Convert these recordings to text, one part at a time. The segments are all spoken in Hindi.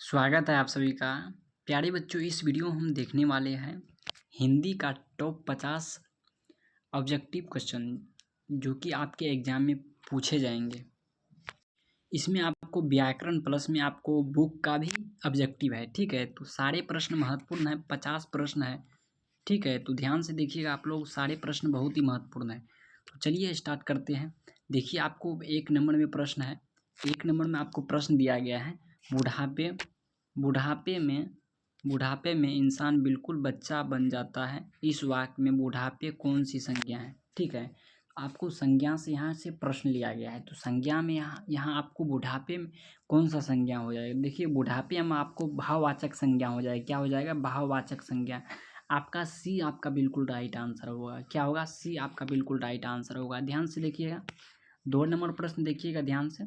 स्वागत है आप सभी का। प्यारे बच्चों, इस वीडियो में हम देखने वाले हैं हिंदी का टॉप 50 ऑब्जेक्टिव क्वेश्चन जो कि आपके एग्जाम में पूछे जाएंगे। इसमें आपको व्याकरण प्लस में आपको बुक का भी ऑब्जेक्टिव है, ठीक है। तो सारे प्रश्न महत्वपूर्ण है, 50 प्रश्न है, ठीक है। तो ध्यान से देखिएगा आप लोग, सारे प्रश्न बहुत ही महत्वपूर्ण है। तो चलिए स्टार्ट करते हैं। देखिए, आपको 1 नंबर में प्रश्न है। 1 नंबर में आपको प्रश्न दिया गया है, बुढ़ापे में इंसान बिल्कुल बच्चा बन जाता है। इस वाक्य में बुढ़ापे कौन सी संज्ञा है, ठीक है। आपको संज्ञा से यहाँ से प्रश्न लिया गया है। तो संज्ञा में यहाँ आपको बुढ़ापे में कौन सा संज्ञा हो जाएगा। देखिए, बुढ़ापे में आपको भाववाचक संज्ञा हो जाएगा। क्या हो जाएगा? भाववाचक संज्ञा। आपका सी आपका बिल्कुल राइट आंसर होगा। क्या होगा? सी आपका बिल्कुल राइट आंसर होगा। ध्यान से देखिएगा। 2 नंबर प्रश्न देखिएगा ध्यान से।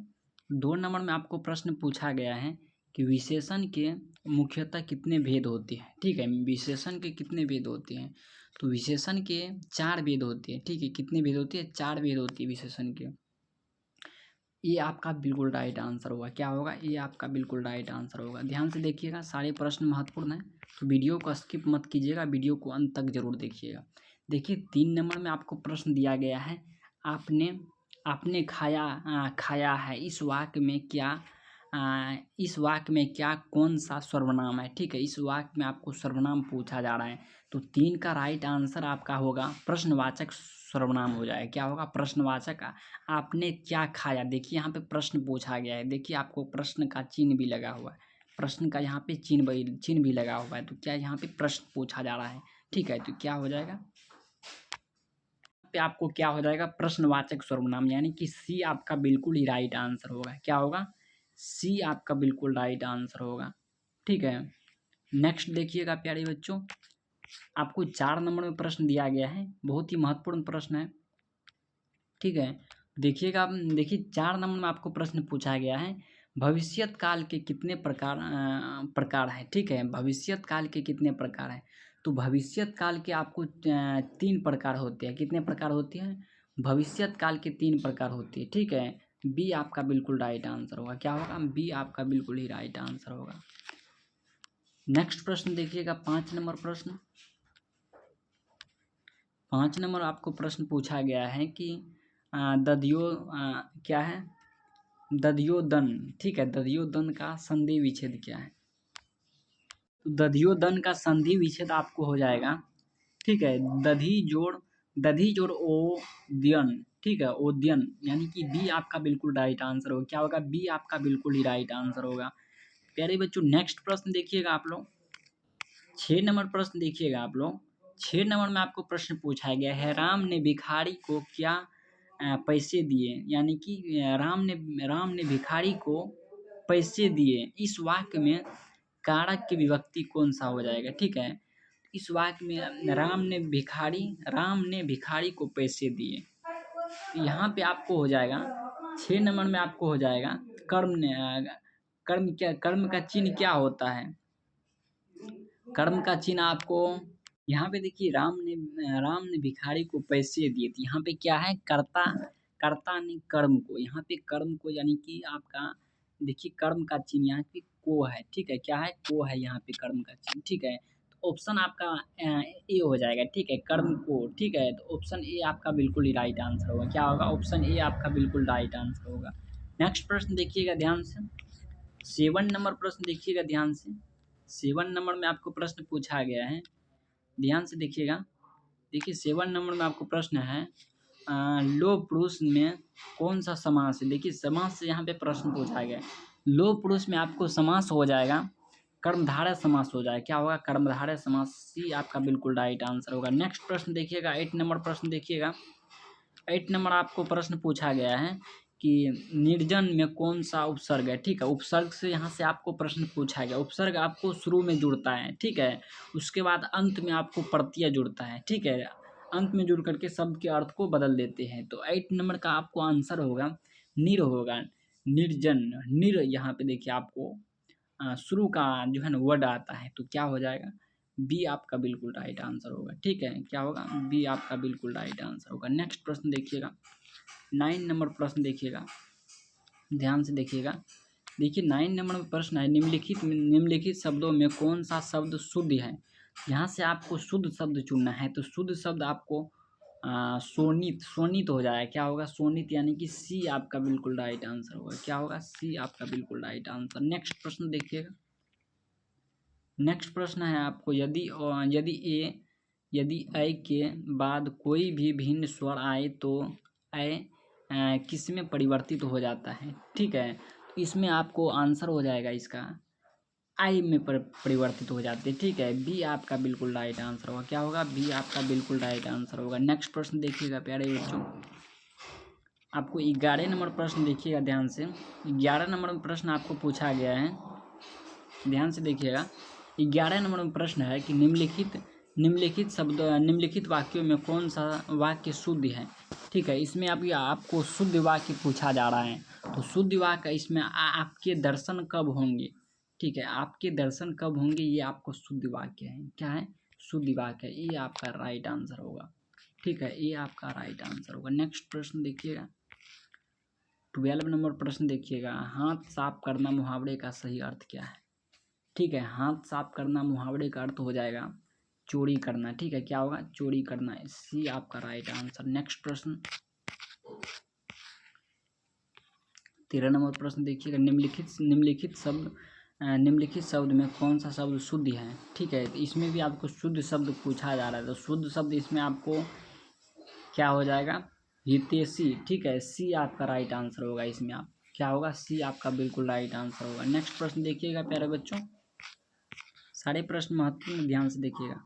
2 नंबर में आपको प्रश्न पूछा गया है कि विशेषण के मुख्यतः कितने भेद होते हैं, ठीक है। विशेषण के कितने भेद होते हैं? तो विशेषण के 4 भेद होते हैं, ठीक है। कितने भेद होते हैं? 4 भेद होती है विशेषण के। ये आपका बिल्कुल राइट आंसर होगा। क्या होगा? ये आपका बिल्कुल राइट आंसर होगा। ध्यान से देखिएगा, सारे प्रश्न महत्वपूर्ण हैं, तो वीडियो को स्किप मत कीजिएगा, वीडियो को अंत तक जरूर देखिएगा। देखिए, 3 नंबर में आपको प्रश्न दिया गया है, आपने आपने खाया है। इस वाक्य में क्या कौन सा सर्वनाम है, ठीक है। इस वाक्य में आपको सर्वनाम पूछा जा रहा है। तो 3 का राइट आंसर आपका होगा प्रश्नवाचक सर्वनाम हो जाएगा। क्या होगा? प्रश्नवाचक। आपने क्या खाया? देखिए, यहाँ पे प्रश्न पूछा गया है। देखिए, आपको प्रश्न का चिन्ह भी लगा हुआ है। प्रश्न का यहाँ पे चिन्ह भी लगा हुआ है। तो क्या यहाँ पे प्रश्न पूछा जा रहा है, ठीक है। तो क्या हो जाएगा पे आपको? क्या हो जाएगा? प्रश्नवाचक सर्वनाम, यानी कि सी आपका बिल्कुल ही राइट आंसर होगा। क्या होगा? सी आपका बिल्कुल राइट आंसर होगा, ठीक है। नेक्स्ट देखिएगा प्यारे बच्चों, आपको 4 नंबर में प्रश्न दिया गया है, बहुत ही महत्वपूर्ण प्रश्न है, ठीक है। देखिएगा, देखिए 4 नंबर में आपको प्रश्न पूछा गया है, भविष्यत काल के कितने प्रकार है, ठीक है। भविष्यत काल के कितने प्रकार है? तो भविष्यत काल के आपको 3 प्रकार होते हैं। कितने प्रकार होते हैं? भविष्यत काल के 3 प्रकार होती है, ठीक है। बी आपका बिल्कुल राइट आंसर होगा। क्या होगा? बी आपका बिल्कुल ही राइट आंसर होगा। नेक्स्ट प्रश्न देखिएगा, 5 नंबर प्रश्न। 5 नंबर आपको प्रश्न पूछा गया है कि क्या है? दध्योदन, ठीक है। दध्योदन का संधि विच्छेद क्या है? तो दध्योदन का संधि विच्छेद आपको हो जाएगा, ठीक है, दधी जोड़ ओद्यन, ठीक है, ओद्यन, यानी कि बी आपका बिल्कुल राइट आंसर होगा। क्या होगा? बी आपका बिल्कुल ही राइट आंसर होगा। प्यारे बच्चों, नेक्स्ट प्रश्न देखिएगा आप लोग। 6 नंबर प्रश्न देखिएगा आप लोग। 6 नंबर में आपको प्रश्न पूछा गया है, राम ने भिखारी को क्या पैसे दिए, यानी कि राम ने भिखारी को पैसे दिए। इस वाक्य में कारक की विभक्ति कौन सा हो जाएगा, ठीक है। इस वाक्य में राम ने भिखारी को पैसे दिए। तो यहाँ पे आपको हो जाएगा, 6 नंबर में आपको हो जाएगा, कर्म का चिन्ह क्या होता है? कर्म का चिन्ह आपको यहाँ पे देखिए, राम ने भिखारी को पैसे दिए। तो यहाँ पे क्या है? कर्ता ने कर्म को, यहाँ पे कर्म को, यानी कि आपका देखिए कर्म का चिन्ह यहाँ पे को है, ठीक है। क्या है? को है यहाँ पे कर्म का चिन्ह, ठीक है। तो ऑप्शन आपका ए हो जाएगा, ठीक है, कर्म को, ठीक है। तो ऑप्शन ए आपका बिल्कुल ही राइट आंसर होगा। क्या होगा? ऑप्शन ए आपका बिल्कुल राइट आंसर होगा। नेक्स्ट प्रश्न देखिएगा ध्यान से। 7 नंबर प्रश्न देखिएगा ध्यान से। 7 नंबर में आपको प्रश्न पूछा गया है, ध्यान से देखिएगा। देखिए, 7 नंबर में आपको प्रश्न है, लोह पुरुष में कौन सा समास है? देखिए, समास से यहाँ पे प्रश्न पूछा गया है। लोह पुरुष में आपको समास हो जाएगा, कर्मधारय समास हो जाएगा। क्या होगा? कर्मधारय समास। सी आपका बिल्कुल राइट आंसर होगा। नेक्स्ट प्रश्न देखिएगा, 8 नंबर प्रश्न देखिएगा। 8 नंबर आपको प्रश्न पूछा गया है कि निर्जन में कौन सा उपसर्ग है, ठीक है। उपसर्ग से यहाँ से आपको प्रश्न पूछा गया। उपसर्ग आपको शुरू में जुड़ता है, ठीक है, उसके बाद अंत में आपको प्रत्यय जुड़ता है, ठीक है। अंत में जुड़ करके शब्द के अर्थ को बदल देते हैं। तो 8 नंबर का आपको आंसर होगा निर होगा, निर्जन। निर यहाँ पे देखिए आपको शुरू का जो है ना वर्ड आता है। तो क्या हो जाएगा? बी आपका बिल्कुल राइट आंसर होगा, ठीक है। क्या होगा? बी आपका बिल्कुल राइट आंसर होगा। नेक्स्ट प्रश्न देखिएगा, 9 नंबर प्रश्न देखिएगा, ध्यान से देखिएगा। देखिए 9 नंबर में प्रश्न है, निम्नलिखित शब्दों में कौन सा शब्द शुद्ध है। यहाँ से आपको शुद्ध शब्द चुनना है, तो शुद्ध शब्द आपको शोणित शोणित हो जाएगा। क्या होगा? शोणित, यानी कि सी आपका बिल्कुल राइट आंसर होगा। क्या होगा? सी आपका बिल्कुल राइट आंसर। नेक्स्ट प्रश्न देखिएगा। नेक्स्ट प्रश्न है आपको, यदि ऐ के बाद कोई भी भिन्न स्वर आए तो ऐ किस में परिवर्तित हो जाता है। ठीक है, तो इसमें आपको आंसर हो जाएगा इसका आई में परिवर्तित हो जाते हैं। ठीक है, बी आपका बिल्कुल राइट आंसर होगा। क्या होगा? बी आपका बिल्कुल राइट आंसर होगा। नेक्स्ट प्रश्न देखिएगा प्यारे बच्चों, आपको 11 नंबर प्रश्न देखिएगा ध्यान से। 11 नंबर में प्रश्न आपको पूछा गया है, ध्यान से देखिएगा। 11 नंबर में प्रश्न है कि निम्नलिखित वाक्यों में कौन सा वाक्य शुद्ध है। ठीक है, इसमें आपको शुद्ध वाक्य पूछा जा रहा है, तो शुद्ध वाक्य इसमें आपके दर्शन कब होंगे। ठीक है, आपके दर्शन कब होंगे, ये आपको शुद्ध वाक्य है। क्या है? शुद्ध वाक्य है। ये आपका राइट आंसर होगा। ठीक है, ये आपका राइट आंसर होगा। नेक्स्ट प्रश्न देखिएगा, 12 नंबर प्रश्न देखिएगा। हाथ साफ करना मुहावरे का सही अर्थ क्या है। ठीक है, हाथ साफ करना मुहावरे का अर्थ हो जाएगा चोरी करना। ठीक है, क्या होगा? चोरी करना। सी आपका राइट आंसर। नेक्स्ट प्रश्न 13 नंबर प्रश्न देखिएगा। निम्नलिखित शब्द में कौन सा शब्द शुद्ध है। ठीक है, इसमें भी आपको शुद्ध शब्द पूछा जा रहा है, तो शुद्ध शब्द इसमें आपको क्या हो जाएगा? हितैषी। ठीक है, सी आपका राइट आंसर होगा। इसमें आप क्या होगा? सी आपका बिल्कुल राइट आंसर होगा। नेक्स्ट प्रश्न देखिएगा प्यारे बच्चों, सारे प्रश्न महत्वपूर्ण, ध्यान से देखिएगा।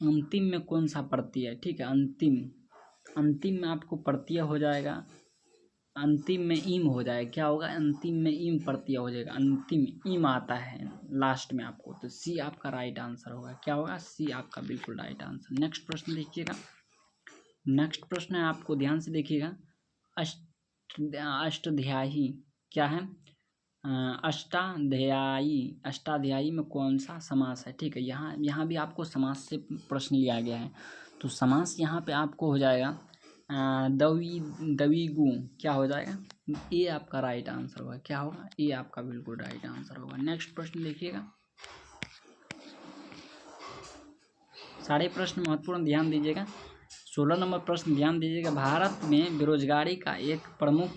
अंतिम में कौन सा प्रत्यय है। ठीक है, अंतिम में आपको प्रत्यय हो जाएगा, अंतिम में ईम हो जाएगा। क्या होगा? अंतिम में ईम प्रत्यय हो जाएगा। अंतिम ईम आता है लास्ट में आपको, तो सी आपका राइट आंसर होगा। क्या होगा? सी आपका बिल्कुल राइट आंसर। नेक्स्ट प्रश्न देखिएगा। नेक्स्ट प्रश्न है आपको, ध्यान से देखिएगा। अष्टाध्यायी क्या है? अष्टाध्यायी में कौन सा समास है। ठीक है, यहाँ भी आपको समास से प्रश्न लिया गया है, तो समास यहाँ पे आपको हो जाएगा दविगु। क्या हो जाएगा? ये आपका राइट आंसर होगा। क्या होगा? ये आपका बिल्कुल राइट आंसर होगा। नेक्स्ट प्रश्न देखिएगा, सारे प्रश्न महत्वपूर्ण, ध्यान दीजिएगा। 16 नंबर प्रश्न ध्यान दीजिएगा। भारत में बेरोजगारी का एक प्रमुख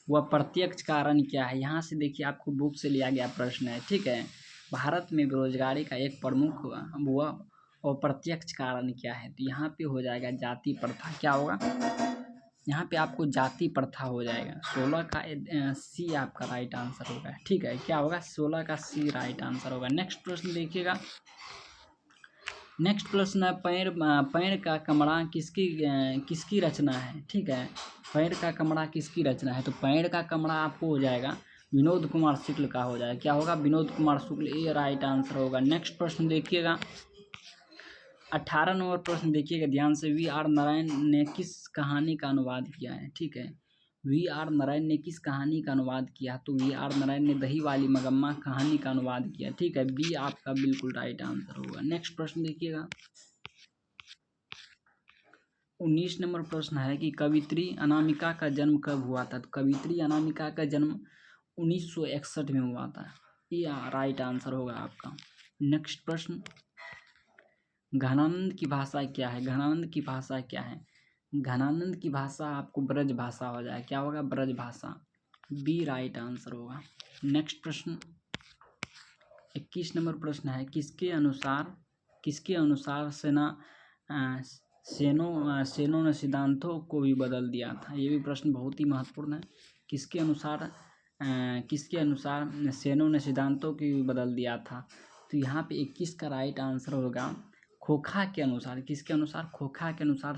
व प्रत्यक्ष कारण क्या है। यहाँ से देखिए, आपको बुक से लिया गया प्रश्न है। ठीक है, भारत में बेरोजगारी का एक प्रमुख व अप्रत्यक्ष कारण क्या है, तो यहाँ पे हो जाएगा जाति प्रथा। क्या होगा? यहाँ पे आपको जाति प्रथा हो जाएगा। 16 का सी आपका राइट आंसर होगा। ठीक है, क्या होगा? 16 का सी राइट आंसर होगा। नेक्स्ट प्रश्न देखिएगा। नेक्स्ट प्रश्न है, पैर का कमरा किसकी रचना है। ठीक है, पैर का कमरा किसकी रचना है, तो पैर का कमरा आपको हो जाएगा विनोद कुमार शुक्ल का हो जाएगा। क्या होगा? विनोद कुमार शुक्ल, ये राइट आंसर होगा। नेक्स्ट प्रश्न देखिएगा, 18 नंबर प्रश्न देखिएगा ध्यान से। वी आर नारायण ने किस कहानी का अनुवाद किया है। ठीक है, वी आर नारायण ने किस कहानी का अनुवाद किया, तो वी आर नारायण ने दही वाली मगम्मा कहानी का अनुवाद किया। ठीक है, बी आपका बिल्कुल राइट आंसर होगा। नेक्स्ट प्रश्न देखिएगा, 19 नंबर प्रश्न है कि कवित्री अनामिका का जन्म कब हुआ था, तो कवित्री अनामिका का जन्म 1961 में हुआ था। ये राइट आंसर होगा आपका। नेक्स्ट प्रश्न, घनानंद की भाषा क्या है। घनानंद की भाषा क्या है, घनानंद की भाषा आपको ब्रज भाषा हो जाए। क्या होगा? ब्रज भाषा। बी राइट आंसर होगा। नेक्स्ट प्रश्न, 21 नंबर प्रश्न है, किसके अनुसार सेनों ने सिद्धांतों को भी बदल दिया था। ये भी प्रश्न बहुत ही महत्वपूर्ण है। किसके अनुसार सेनों ने सिद्धांतों को भी बदल दिया था, तो यहाँ पे 21 का राइट आंसर होगा खोखा के अनुसार। किसके अनुसार? खोखा के अनुसार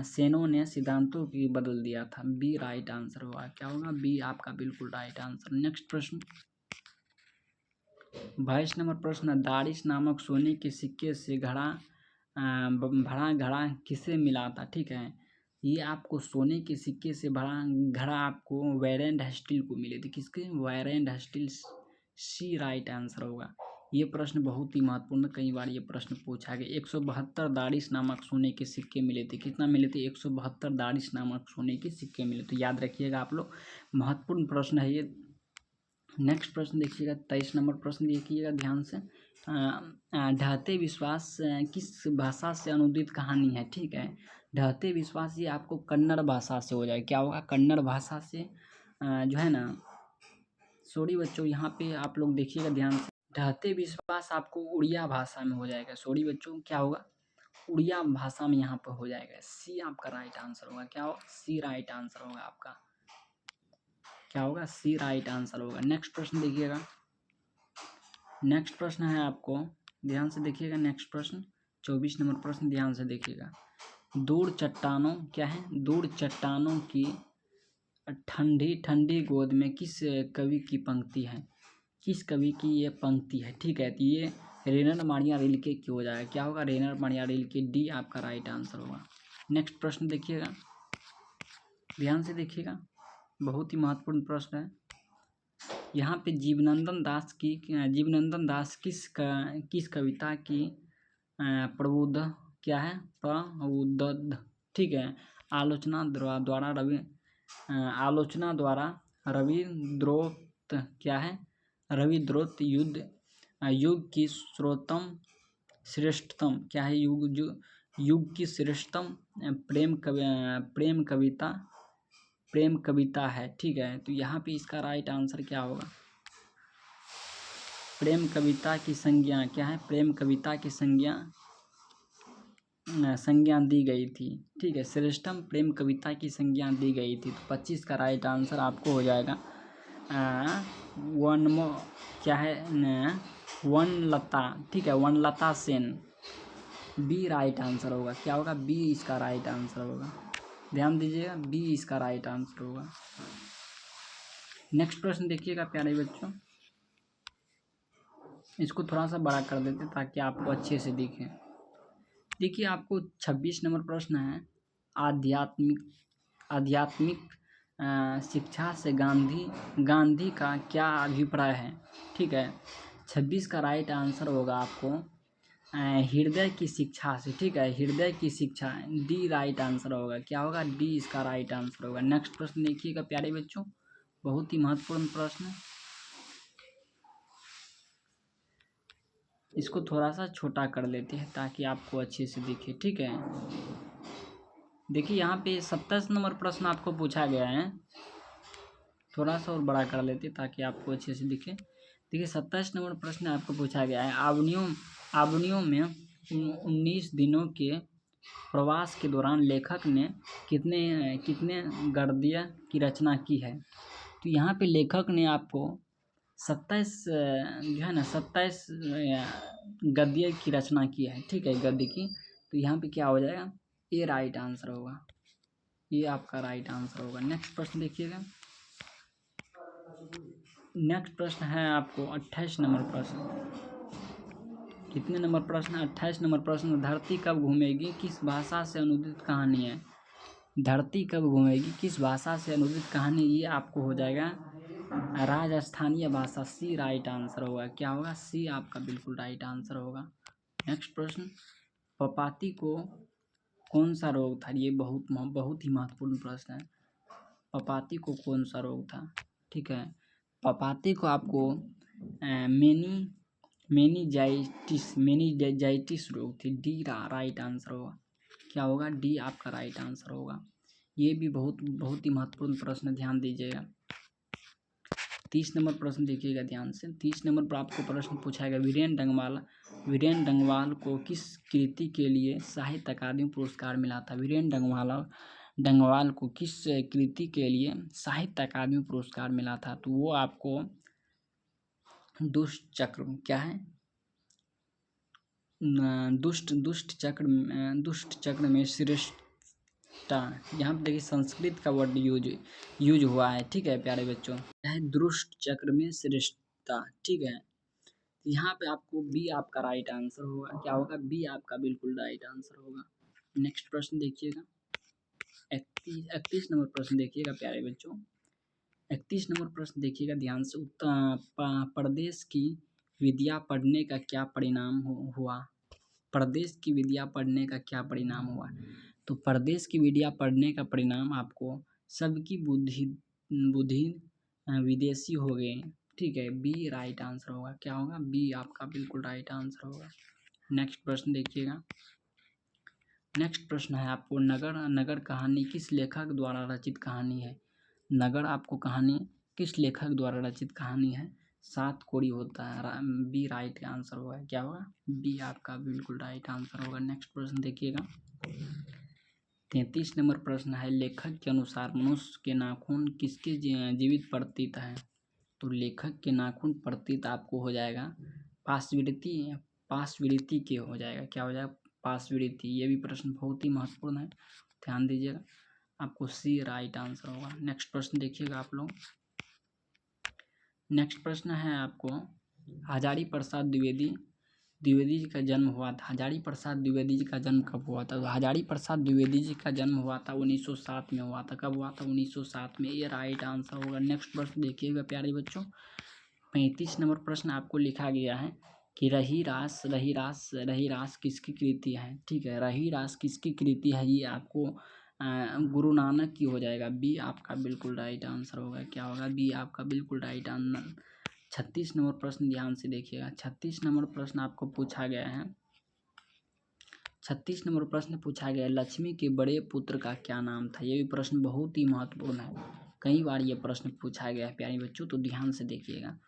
सेनों ने सिद्धांतों की बदल दिया था। बी राइट आंसर होगा। क्या होगा? बी आपका बिल्कुल राइट आंसर। नेक्स्ट प्रश्न, 22 नंबर प्रश्न, दारिश नामक सोने के सिक्के से भरा घड़ा किसे मिला था। ठीक है, ये आपको सोने के सिक्के से भरा घड़ा आपको वारेन हेस्टिल को मिले थे। किसके? वारेन हेस्टिल, सी राइट आंसर होगा। ये प्रश्न बहुत ही महत्वपूर्ण, कई बार ये प्रश्न पूछा गया। 172 दारिश नामक सोने के सिक्के मिले थे। कितना मिले थे? 172 दारिश नामक सोने के सिक्के मिले। तो याद रखिएगा आप लोग, महत्वपूर्ण प्रश्न है ये। नेक्स्ट प्रश्न देखिएगा, 23 नंबर प्रश्न देखिएगा ध्यान से। ढहते विश्वास किस भाषा से अनुदित कहानी है? ठीक है, ढहते विश्वास ये आपको कन्नड़ भाषा से हो जाए। क्या होगा? कन्नड़ भाषा से जो है ना, सॉरी बच्चों, यहाँ पे आप लोग देखिएगा ध्यान से। ढहते विश्वास आपको उड़िया भाषा में हो जाएगा। सॉरी बच्चों, क्या होगा? उड़िया भाषा में यहाँ पर हो जाएगा। सी आपका राइट आंसर होगा। क्या होगा? सी राइट आंसर होगा आपका। क्या होगा? सी राइट आंसर होगा। नेक्स्ट प्रश्न देखिएगा। नेक्स्ट प्रश्न है आपको, ध्यान से देखिएगा। नेक्स्ट प्रश्न 24 नंबर प्रश्न, ध्यान से देखिएगा। दूर चट्टानों, क्या है? दूर चट्टानों की ठंडी ठंडी गोद में किस कवि की पंक्ति है? किस कवि की ये पंक्ति है? ठीक है, तो ये रेनर मारिया रिल्के की हो जाएगा। क्या होगा? रेनर मारिया रिल्के। डी आपका राइट आंसर होगा। नेक्स्ट प्रश्न देखिएगा, ध्यान से देखिएगा, बहुत ही महत्वपूर्ण प्रश्न है। यहाँ पे जीवनंदन दास किस कविता की प्रबोध, क्या है? प्रबोध, ठीक है, आलोचना द्वारा रविद्रोत, क्या है? रविद्रोत युग की श्रेष्ठतम, क्या है? युग की श्रेष्ठतम प्रेम कविता है। ठीक है, तो यहाँ पे इसका राइट आंसर क्या होगा? प्रेम कविता की संज्ञा, क्या है? प्रेम कविता की संज्ञा दी गई थी। ठीक है, श्रेष्ठतम प्रेम कविता की संज्ञा दी गई थी। तो 25 का राइट आंसर आपको हो जाएगा क्या है? वनलता, ठीक है, वनलता सेन। बी राइट आंसर होगा। क्या होगा? बी इसका राइट आंसर होगा। ध्यान दीजिएगा, बी इसका राइट आंसर होगा। नेक्स्ट प्रश्न देखिएगा प्यारे बच्चों, इसको थोड़ा सा बड़ा कर देते ताकि आपको अच्छे से दिखे। देखिए, आपको 26 नंबर प्रश्न है, आध्यात्मिक शिक्षा से गांधी का क्या अभिप्राय है? ठीक है, 26 का राइट आंसर होगा आपको हृदय की शिक्षा से। ठीक है, हृदय की शिक्षा, डी राइट आंसर होगा। क्या होगा? डी इसका राइट आंसर होगा। नेक्स्ट प्रश्न देखिएगा प्यारे बच्चों, बहुत ही महत्वपूर्ण प्रश्न। इसको थोड़ा सा छोटा कर लेते हैं ताकि आपको अच्छे से दिखे। ठीक है, देखिए यहाँ पे 27 नंबर प्रश्न आपको पूछा गया है, थोड़ा सा और बड़ा कर लेते ताकि आपको अच्छे से दिखे। देखिए 27 नंबर प्रश्न आपको पूछा गया है, आवनियों में 19 दिनों के प्रवास के दौरान लेखक ने कितने गद्य की रचना की है? तो यहाँ पे लेखक ने आपको 27 जो है ना 27 गद्य की रचना की है। ठीक है, गद्य की। तो यहाँ पे क्या हो जाएगा? ये राइट आंसर होगा। ये आपका राइट आंसर होगा। नेक्स्ट प्रश्न देखिएगा। नेक्स्ट प्रश्न है आपको 28 नंबर प्रश्न। कितने नंबर प्रश्न? 28 नंबर प्रश्न। धरती कब घूमेगी किस भाषा से अनुदित कहानी है? धरती कब घूमेगी किस भाषा से अनुदित कहानी, ये आपको हो जाएगा राजस्थानीय भाषा। सी राइट आंसर होगा। क्या होगा? सी आपका बिल्कुल राइट आंसर होगा। नेक्स्ट प्रश्न, पपाती को कौन सा रोग था? ये बहुत ही महत्वपूर्ण प्रश्न है। पपाती को कौन सा रोग था? ठीक है, पपाती को आपको मेनिंजाइटिस रोग थी। डी राइट आंसर होगा। क्या होगा? डी आपका राइट आंसर होगा। ये भी बहुत ही महत्वपूर्ण प्रश्न, ध्यान दीजिएगा। 30 नंबर प्रश्न देखिएगा ध्यान से। 30 नंबर पर आपको प्रश्न पूछा गया, वीरेन डंगवाल को किस कृति के लिए साहित्य अकादमी पुरस्कार मिला था? वीरेन डंगवाल को किस कृति के लिए साहित्य अकादमी पुरस्कार मिला था? तो वो आपको दुष्ट चक्र, क्या है? दुष्ट चक्र में श्रेष्ठता। यहाँ पे देखिए संस्कृत का वर्ड यूज हुआ है। ठीक है प्यारे बच्चों, है दुष्ट चक्र में श्रेष्ठता। ठीक है, यहाँ पे आपको बी आपका राइट आंसर होगा। क्या होगा? बी आपका बिल्कुल राइट आंसर होगा। नेक्स्ट प्रश्न देखिएगा, 31 नंबर प्रश्न देखिएगा प्यारे बच्चों। 31 नंबर प्रश्न देखिएगा ध्यान से। उत्तर प्रदेश की विद्या पढ़ने का क्या परिणाम हुआ? प्रदेश की विद्या पढ़ने का क्या परिणाम हुआ? तो प्रदेश की विद्या पढ़ने का परिणाम आपको सबकी बुद्धि विदेशी हो गए। ठीक है, बी राइट आंसर होगा। क्या होगा? बी आपका बिल्कुल राइट आंसर होगा। नेक्स्ट प्रश्न देखिएगा। नेक्स्ट प्रश्न है आपको, नगर कहानी किस लेखक द्वारा रचित कहानी है? नगर आपको कहानी किस लेखक द्वारा रचित कहानी है? सात कोड़ी होता है। बी राइट आंसर होगा। क्या होगा? बी आपका बिल्कुल राइट आंसर होगा। नेक्स्ट प्रश्न देखिएगा। 33 नंबर प्रश्न है, लेखक के अनुसार मनुष्य के नाखून किसके जीवित प्रतीत है? तो लेखक के नाखून प्रतीत आपको हो जाएगा पाशविड़िति के हो जाएगा। क्या हो जाएगा? पाशविड़िति। ये भी प्रश्न बहुत ही महत्वपूर्ण है, ध्यान दीजिएगा। आपको सी राइट आंसर होगा। नेक्स्ट प्रश्न देखिएगा आप लोग। नेक्स्ट प्रश्न है आपको, हजारी प्रसाद द्विवेदी जी का जन्म हुआ था। हजारी प्रसाद द्विवेदी जी का जन्म कब हुआ था? तो हजारी प्रसाद द्विवेदी जी का जन्म हुआ था 1907 में हुआ था। कब हुआ था? 1907 में। ये राइट आंसर होगा। नेक्स्ट प्रश्न देखिएगा प्यारे बच्चों। 35 नंबर प्रश्न आपको लिखा गया है कि रही रास किसकी कृति है? ठीक है, रही रास किसकी कृति है? ये आपको गुरु नानक की हो जाएगा। बी आपका बिल्कुल राइट आंसर होगा। क्या होगा? बी आपका बिल्कुल राइट आंसर। 36 नंबर प्रश्न ध्यान से देखिएगा। 36 नंबर प्रश्न आपको पूछा गया है। 36 नंबर प्रश्न पूछा गया, लक्ष्मी के बड़े पुत्र का क्या नाम था? ये भी प्रश्न बहुत ही महत्वपूर्ण है, कई बार ये प्रश्न पूछा गया है प्यारे बच्चों, तो ध्यान से देखिएगा।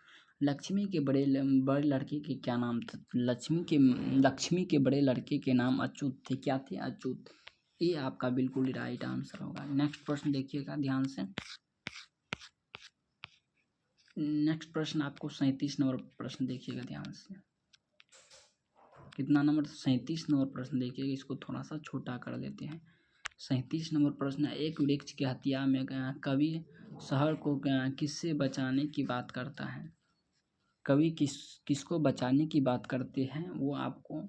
लक्ष्मी के बड़े लड़के के क्या नाम था? लक्ष्मी के बड़े लड़के के नाम अच्युत थे। क्या थे? अच्युत। ये आपका बिल्कुल राइट आंसर होगा। नेक्स्ट प्रश्न देखिएगा ध्यान से। नेक्स्ट प्रश्न आपको 37 नंबर प्रश्न देखिएगा ध्यान से। कितना नंबर? 37 नंबर प्रश्न देखिएगा। इसको थोड़ा सा छोटा कर देते हैं। 37 नंबर प्रश्न है, एक वृक्ष की हत्या में कवि शहर को किससे बचाने की बात करता है? कवि किसको बचाने की बात करते हैं? वो आपको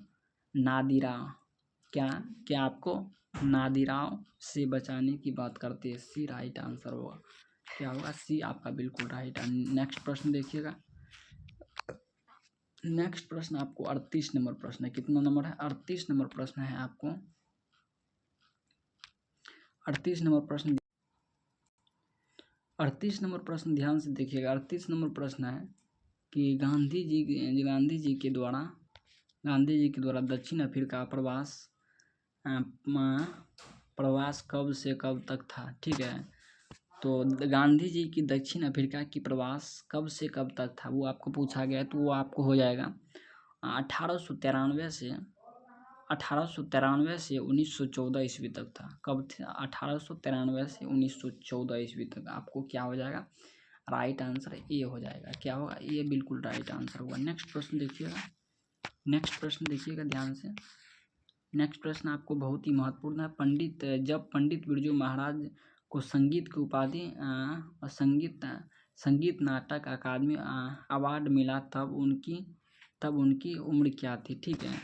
नादिरा क्या आपको नादिराव से बचाने की बात करते हैं। सी राइट आंसर होगा। क्या होगा? सी आपका बिल्कुल राइट। नेक्स्ट प्रश्न देखिएगा। नेक्स्ट प्रश्न आपको 38 नंबर प्रश्न है। कितना नंबर है? 38 नंबर प्रश्न है आपको। 38 नंबर प्रश्न 38 नंबर प्रश्न ध्यान से देखिएगा। 38 नंबर प्रश्न है कि गांधी जी के द्वारा दक्षिण अफ्रीका प्रवास कब से कब तक था? ठीक है, तो गांधी जी की दक्षिण अफ्रीका की प्रवास कब से कब तक था, वो आपको पूछा गया है। तो वो आपको हो जाएगा 1893 से 1914 ईस्वी तक था। कब थे? 1893 से 1914 ईस्वी तक। आपको क्या हो जाएगा? राइट आंसर ए हो जाएगा। क्या होगा? ये बिल्कुल राइट आंसर होगा। नेक्स्ट प्रश्न देखिएगा। नेक्स्ट प्रश्न देखिएगा ध्यान से। नेक्स्ट प्रश्न आपको बहुत ही महत्वपूर्ण है। जब पंडित बिरजू महाराज को संगीत की उपाधि संगीत नाटक अकादमी अवार्ड मिला, तब उनकी उम्र क्या थी? ठीक है,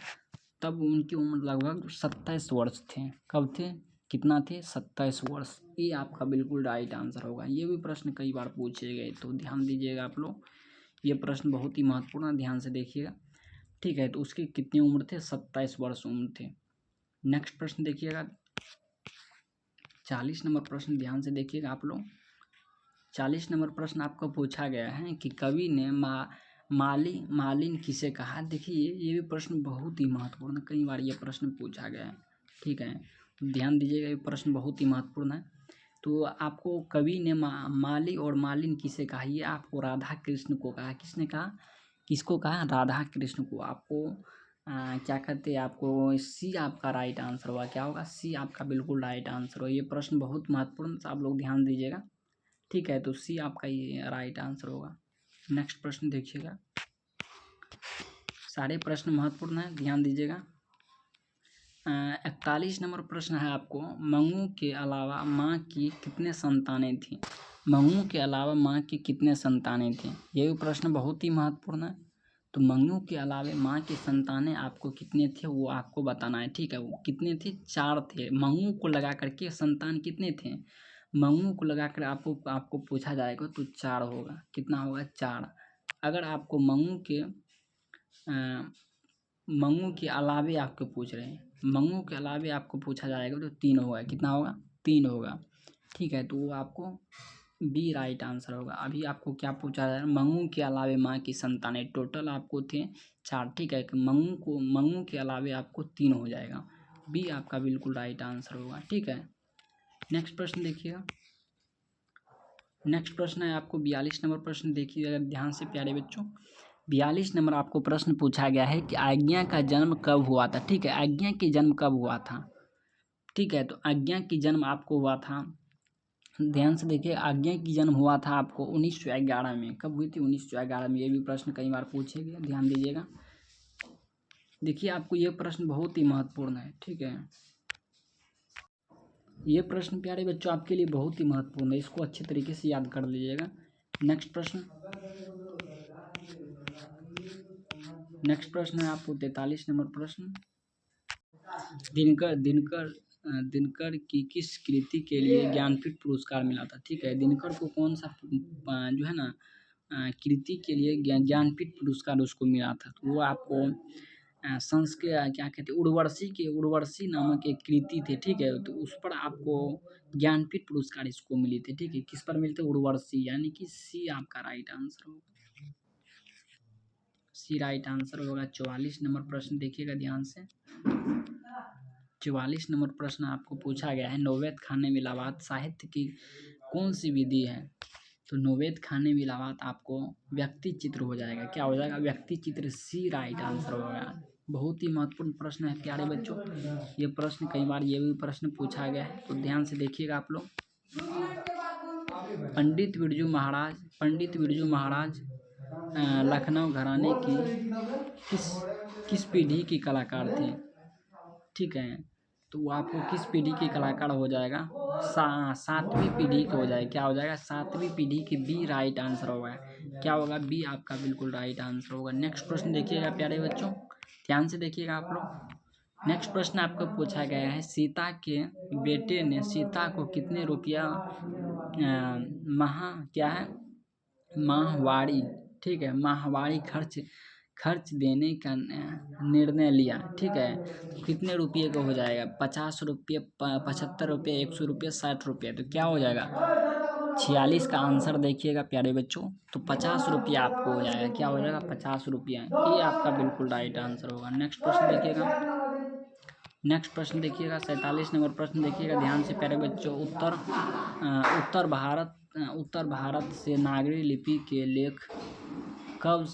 तब उनकी उम्र लगभग 27 वर्ष थे। कब थे? कितना थे? 27 वर्ष। ये आपका बिल्कुल राइट आंसर होगा। ये भी प्रश्न कई बार पूछे गए, तो ध्यान दीजिएगा आप लोग। ये प्रश्न बहुत ही महत्वपूर्ण है, ध्यान से देखिएगा। ठीक है, तो उसकी कितनी उम्र थे? 27 वर्ष उम्र थे। नेक्स्ट प्रश्न देखिएगा। 40 नंबर प्रश्न ध्यान से देखिएगा आप लोग। 40 नंबर प्रश्न आपको पूछा गया है कि कवि ने मालिन किसे कहा? देखिए, ये भी प्रश्न बहुत ही महत्वपूर्ण है, कई बार ये प्रश्न पूछा गया है। ठीक है, ध्यान दीजिएगा, ये प्रश्न बहुत ही महत्वपूर्ण है। तो आपको कवि ने माली और मालिन किसे कहा? ये आपको राधा कृष्ण को कहा। किसने कहा? किसको कहा? राधा कृष्ण को। आपको क्या कहते हैं? आपको सी आपका राइट आंसर होगा। क्या होगा? सी आपका बिल्कुल राइट आंसर होगा। ये प्रश्न बहुत महत्वपूर्ण, आप लोग ध्यान दीजिएगा। ठीक है, तो सी आपका ये राइट आंसर होगा। नेक्स्ट प्रश्न देखिएगा। सारे प्रश्न महत्वपूर्ण हैं, ध्यान दीजिएगा। 41 नंबर प्रश्न है आपको, मंगू के अलावा माँ की कितने संतानें थीं? मंगू के अलावा माँ की कितने संतानें थीं? ये भी प्रश्न बहुत ही महत्वपूर्ण है। तो मंगू के अलावा माँ की संतानें आपको कितने थे, वो आपको बताना है। ठीक है, वो कितने थे? 4 थे। मंगू को लगा करके संतान कितने थे? मंगू को लगाकर आपको पूछा जाएगा तो 4 होगा। कितना होगा? 4। अगर आपको मंगू के मंगू के अलावे आपको पूछ रहे हैं, मंगू के अलावे आपको पूछा जाएगा तो 3 होगा। कितना होगा? 3 होगा। ठीक है, तो वो आपको बी राइट आंसर होगा। अभी आपको क्या पूछा जाएगा? मंगू के अलावे माँ की संतानें, टोटल आपको थे 4। ठीक है, कि मंगू के अलावे आपको 3 हो जाएगा। बी आपका बिल्कुल राइट आंसर होगा। ठीक है, नेक्स्ट प्रश्न देखिएगा। नेक्स्ट प्रश्न है आपको 42 नंबर प्रश्न। देखिएगा ध्यान से प्यारे बच्चों, 42 नंबर आपको प्रश्न पूछा गया है कि आज्ञा का जन्म कब हुआ था। ठीक है, आज्ञा की जन्म कब हुआ था? ठीक है, तो आज्ञा की जन्म आपको हुआ था, ध्यान से देखिए, आज्ञा की जन्म हुआ था आपको 1911 में। कब हुई थी? 1911 में। ये भी प्रश्न कई बार पूछे गए, ध्यान दीजिएगा। देखिए आपको ये प्रश्न बहुत ही महत्वपूर्ण है। ठीक है, ये प्रश्न प्यारे बच्चों आपके लिए बहुत ही महत्वपूर्ण है, इसको अच्छे तरीके से याद कर लीजिएगा। नेक्स्ट प्रश्न, नेक्स्ट प्रश्न है आपको 43 नंबर प्रश्न। दिनकर दिनकर दिनकर की किस कृति के लिए ज्ञानपीठ पुरस्कार मिला था? ठीक है, दिनकर को कौन सा जो है ना कृति के लिए ज्ञानपीठ पुरस्कार उसको मिला था? तो वो आपको संस्कृत क्या कहते हैं, उर्वशी नामक एक कृति थे। ठीक है, तो उस पर आपको ज्ञानपीठ पुरस्कार इसको मिली थी। ठीक है, किस पर मिलते? उर्वशी, यानी कि सी आपका राइट आंसर होगा। सी राइट आंसर होगा। 44 नंबर प्रश्न देखिएगा ध्यान से। 44 नंबर प्रश्न आपको पूछा गया है, नोवेद खाने मिलावट साहित्य की कौन सी विधि है? तो नोवेद खाने मिलावट आपको व्यक्ति चित्र हो जाएगा। क्या हो जाएगा? व्यक्ति चित्र। सी राइट आंसर होगा। बहुत ही महत्वपूर्ण प्रश्न है प्यारे बच्चों, ये प्रश्न कई बार ये भी प्रश्न पूछा गया है, तो ध्यान से देखिएगा आप लोग। पंडित बिरजू महाराज लखनऊ घराने की किस किस पीढ़ी की कलाकार थे? ठीक है, तो वो आपको किस पीढ़ी के कलाकार हो जाएगा? 7वीं पीढ़ी के हो जाएगा। क्या हो जाएगा? 7वीं पीढ़ी की। बी राइट आंसर होगा। क्या होगा? बी आपका बिल्कुल राइट आंसर होगा। नेक्स्ट प्रश्न देखिएगा प्यारे बच्चों, ध्यान से देखिएगा आप लोग। नेक्स्ट प्रश्न आपको पूछा गया है, सीता के बेटे ने सीता को कितने रुपया क्या है, माहवारी, ठीक है, माहवारी खर्च देने का निर्णय लिया? ठीक है, कितने रुपये का हो जाएगा? 50 रुपये, 75 रुपये, 100 रुपये, 60 रुपये। तो क्या हो जाएगा? 46 का आंसर देखिएगा प्यारे बच्चों, तो 50 रुपया आपको हो जाएगा। क्या हो जाएगा? 50 रुपया। ये आपका बिल्कुल राइट आंसर होगा। नेक्स्ट प्रश्न देखिएगा। नेक्स्ट प्रश्न देखिएगा 47 नंबर प्रश्न देखिएगा ध्यान से प्यारे बच्चों। उत्तर भारत से नागरी लिपि के लेख कब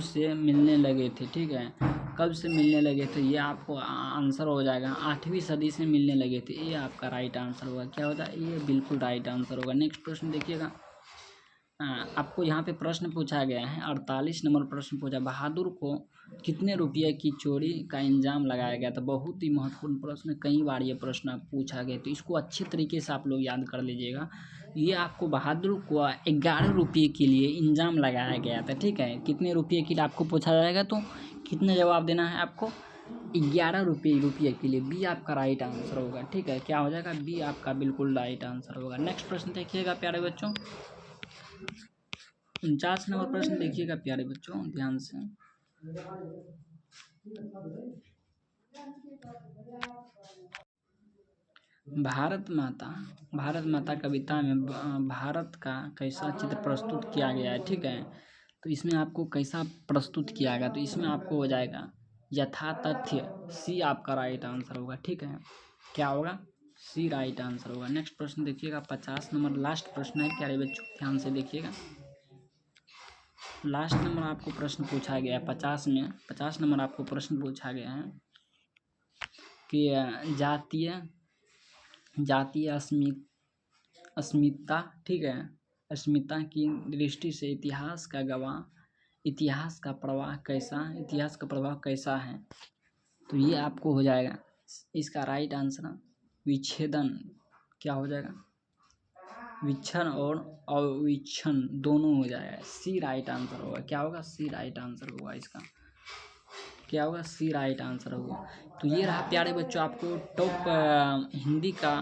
से मिलने लगे थे? ठीक है, कब से मिलने लगे थे? ये आपको आंसर हो जाएगा 8वीं सदी से मिलने लगे थे। ये आपका राइट आंसर होगा। क्या होता है? ये बिल्कुल राइट आंसर होगा। नेक्स्ट प्रश्न देखिएगा, आपको यहाँ पे प्रश्न पूछा गया है 48 नंबर प्रश्न पूछा, बहादुर को कितने रुपये की चोरी का इल्जाम लगाया गया था? बहुत ही महत्वपूर्ण प्रश्न, कई बार ये प्रश्न पूछा गया, तो इसको अच्छे तरीके से आप लोग याद कर लीजिएगा। ये आपको बहादुर को 11 रुपये के लिए इल्जाम लगाया गया था। ठीक है, कितने रुपये के लिए आपको पूछा जाएगा, तो कितने जवाब देना है आपको? 11 रुपये के लिए। बी आपका राइट आंसर होगा। ठीक है, क्या हो जाएगा? बी आपका बिल्कुल राइट आंसर होगा। नेक्स्ट प्रश्न देखिएगा प्यारे बच्चों, 49 नंबर प्रश्न देखिएगा प्यारे बच्चों ध्यान से। भारत माता कविता में भारत का कैसा चित्र प्रस्तुत किया गया है? ठीक है, तो इसमें आपको कैसा प्रस्तुत किया गया? तो इसमें आपको हो जाएगा यथा तथ्य। सी आपका राइट आंसर होगा। ठीक है, क्या होगा? सी राइट आंसर होगा। नेक्स्ट प्रश्न देखिएगा 50 नंबर लास्ट प्रश्न है प्यारे बच्चों, ध्यान से देखिएगा। लास्ट नंबर आपको प्रश्न पूछा गया है 50 नंबर आपको प्रश्न पूछा गया है कि जातीय अस्मिता, ठीक है, अस्मिता की दृष्टि से इतिहास का प्रवाह कैसा है? तो ये आपको हो जाएगा इसका राइट आंसर विच्छेदन। क्या हो जाएगा? विच्छन और अविच्छन दोनों हो जाएगा। सी राइट आंसर होगा। क्या होगा? सी राइट आंसर होगा इसका। क्या होगा? सी राइट आंसर होगा। तो ये रहा प्यारे बच्चों आपको टॉप हिंदी का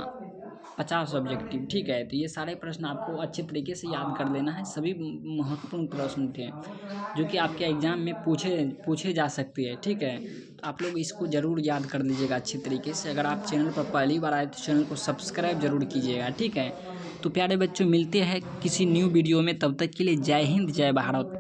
50 ऑब्जेक्टिव, ठीक है। तो ये सारे प्रश्न आपको अच्छे तरीके से याद कर लेना है। सभी महत्वपूर्ण प्रश्न थे जो कि आपके एग्जाम में पूछे जा सकते हैं, ठीक है। तो आप लोग इसको ज़रूर याद कर लीजिएगा अच्छे तरीके से। अगर आप चैनल पर पहली बार आए तो चैनल को सब्सक्राइब जरूर कीजिएगा, ठीक है। तो प्यारे बच्चों, मिलते हैं किसी न्यू वीडियो में, तब तक के लिए जय हिंद जय भारत।